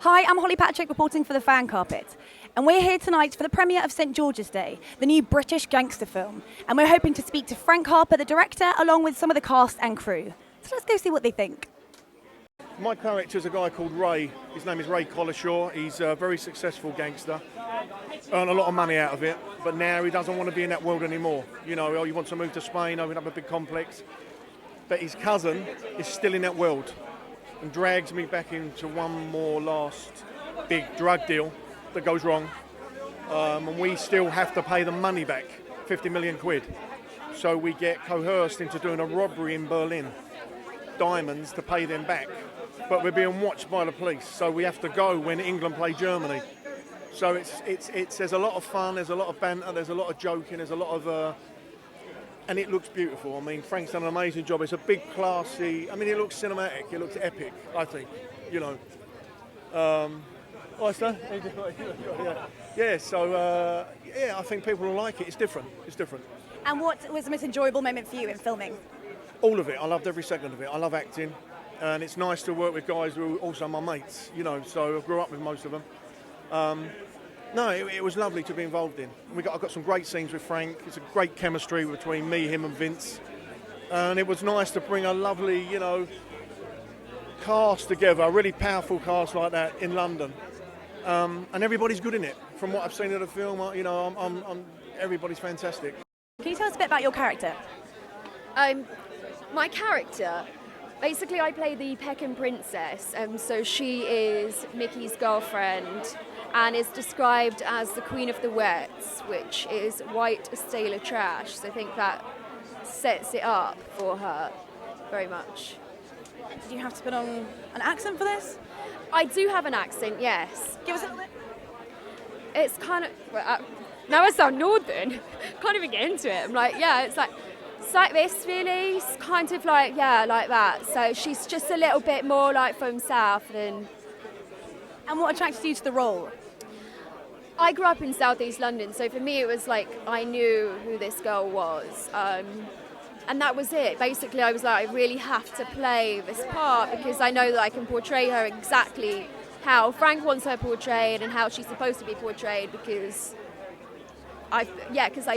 Hi, I'm Holly Patrick reporting for the Fan Carpet. And we're here tonight for the premiere of St George's Day, the new British gangster film. And we're hoping to speak to Frank Harper, the director, along with some of the cast and crew. So let's go see what they think. My character is a guy called Ray. His name is Ray Collishaw. He's a very successful gangster. Earned a lot of money out of it, but now he doesn't want to be in that world anymore. You know, he wants to move to Spain, open up a big complex. But his cousin is still in that world and drags me back into one more last big drug deal that goes wrong. And we still have to pay the money back, 50 million quid. So we get coerced into doing a robbery in Berlin, diamonds, to pay them back. But we're being watched by the police, so we have to go when England play Germany. So there's a lot of fun, there's a lot of banter, there's a lot of joking, there's a lot of, and it looks beautiful. I mean, Frank's done an amazing job. It's a big, classy. I mean, it looks cinematic. It looks epic. I think, you know. Oyster? Yeah. So I think people will like it. It's different. It's different. And what was the most enjoyable moment for you in filming? All of it. I loved every second of it. I love acting. And it's nice to work with guys who are also my mates, you know, so I grew up with most of them. It was lovely to be involved in. I've got some great scenes with Frank. It's a great chemistry between me, him and Vince. And it was nice to bring a lovely, you know, cast together, a really powerful cast like that in London. And everybody's good in it. From what I've seen of the film, you know, everybody's fantastic. Can you tell us a bit about your character? My character... Basically, I play the Peckham Princess, so she is Mickey's girlfriend and is described as the Queen of the Wets, which is white as sailor trash. So I think that sets it up for her very much. Did you have to put on an accent for this? I do have an accent, yes. Give us a little bit. It's kind of... now I sound northern. Can't even get into it. I'm like, yeah, it's like this, really. It's kind of like, yeah, like that. So she's just a little bit more like from south than... And what attracted you to the role? I grew up in southeast London, so for me it was like I knew who this girl was. And that was it. Basically, I was like, I really have to play this part because I know that I can portray her exactly how Frank wants her portrayed and how she's supposed to be portrayed because I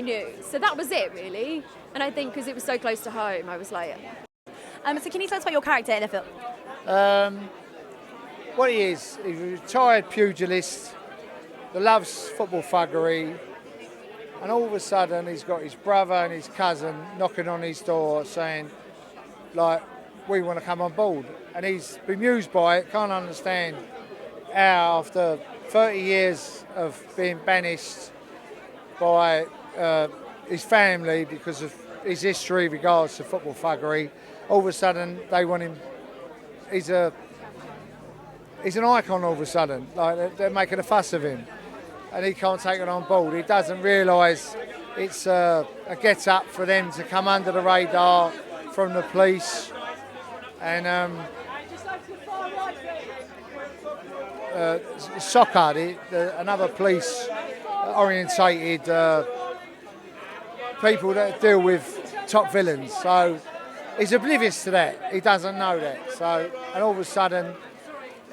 knew. So that was it, really. And I think because it was so close to home, I was like... So can you tell us about your character in the film? What he is, he's a retired pugilist that loves football thuggery, and all of a sudden he's got his brother and his cousin knocking on his door saying, like, we want to come on board. And he's bemused by it, can't understand how after 30 years of being banished by his family because of his history with regards to football thuggery, all of a sudden they want him. He's an icon all of a sudden. Like they're making a fuss of him, and he can't take it on board. He doesn't realise it's a get-up for them to come under the radar from the police, and Soccer, another police orientated people that deal with top villains. So he's oblivious to that. He doesn't know that. So, and all of a sudden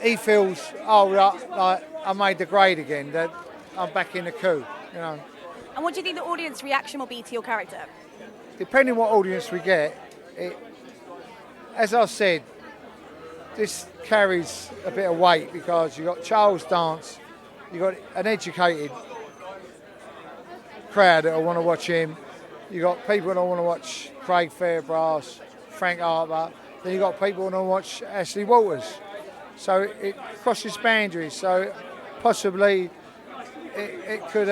he feels, like I made the grade again, that I'm back in the coup, you know. And what do you think the audience reaction will be to your character? Depending what audience we get, as I said, this carries a bit of weight because you've got Charles Dance, you've got an educated crowd that will want to watch him, you've got people that want to watch Craig Fairbrass, Frank Harper, then you've got people that want to watch Ashley Walters. So it crosses boundaries, so possibly it could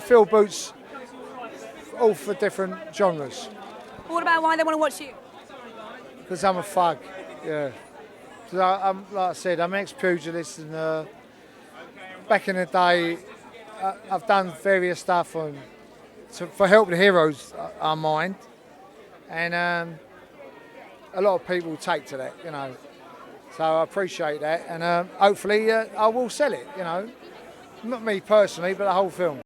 fill boots all for different genres. What about why they want to watch you? Because I'm a thug, yeah. So I'm, like I said, I'm ex-pugilist, and back in the day, I've done various stuff for helping the heroes are mind, and a lot of people take to that, you know. So I appreciate that, and hopefully I will sell it, you know. Not me personally, but the whole film.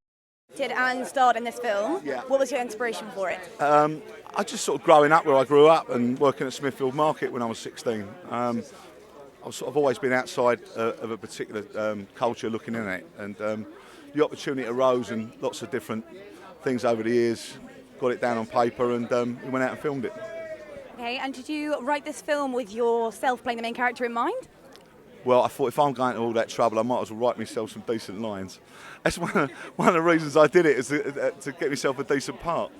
Did Anne starred in this film? Yeah. What was your inspiration for it? I just sort of growing up where I grew up and working at Smithfield Market when I was 16. I I've sort of always been outside of a particular culture looking in at it, and the opportunity arose and lots of different things over the years, got it down on paper, and we went out and filmed it. Okay, and did you write this film with yourself playing the main character in mind? Well, I thought if I'm going to all that trouble, I might as well write myself some decent lines. That's one of the reasons I did it, is to get myself a decent part.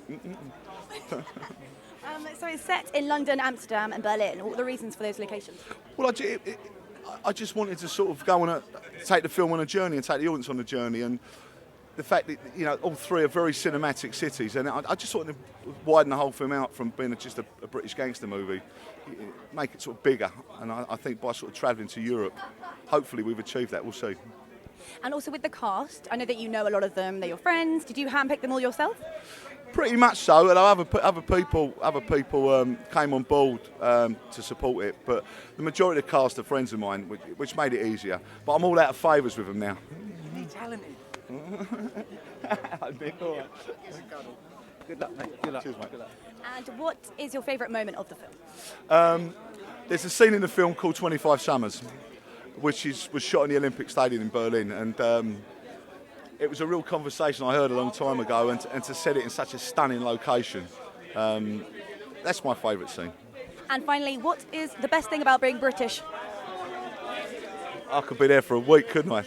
So it's set in London, Amsterdam and Berlin. What were the reasons for those locations? Well, I just wanted to sort of go on take the film on a journey and take the audience on a journey, and the fact that, you know, all three are very cinematic cities, and I just wanted to widen the whole film out from being just a British gangster movie, make it sort of bigger, and I think by sort of travelling to Europe, hopefully we've achieved that. We'll see. And also with the cast, I know that you know a lot of them, they're your friends. Did you handpick them all yourself? Pretty much so, and other people came on board to support it, but the majority of the cast are friends of mine, which made it easier. But I'm all out of favours with them now. You're talented. Good luck, mate. Good luck. Cheers, mate. Good luck. And what is your favourite moment of the film? There's a scene in the film called 25 Summers, which was shot in the Olympic Stadium in Berlin, and it was a real conversation I heard a long time ago, and to set it in such a stunning location, that's my favourite scene. And finally, what is the best thing about being British? I could be there for a week, couldn't I?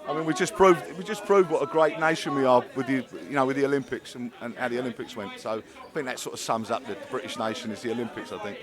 I mean, we just proved what a great nation we are with the Olympics and how the Olympics went. So I think that sort of sums up the British nation is the Olympics, I think.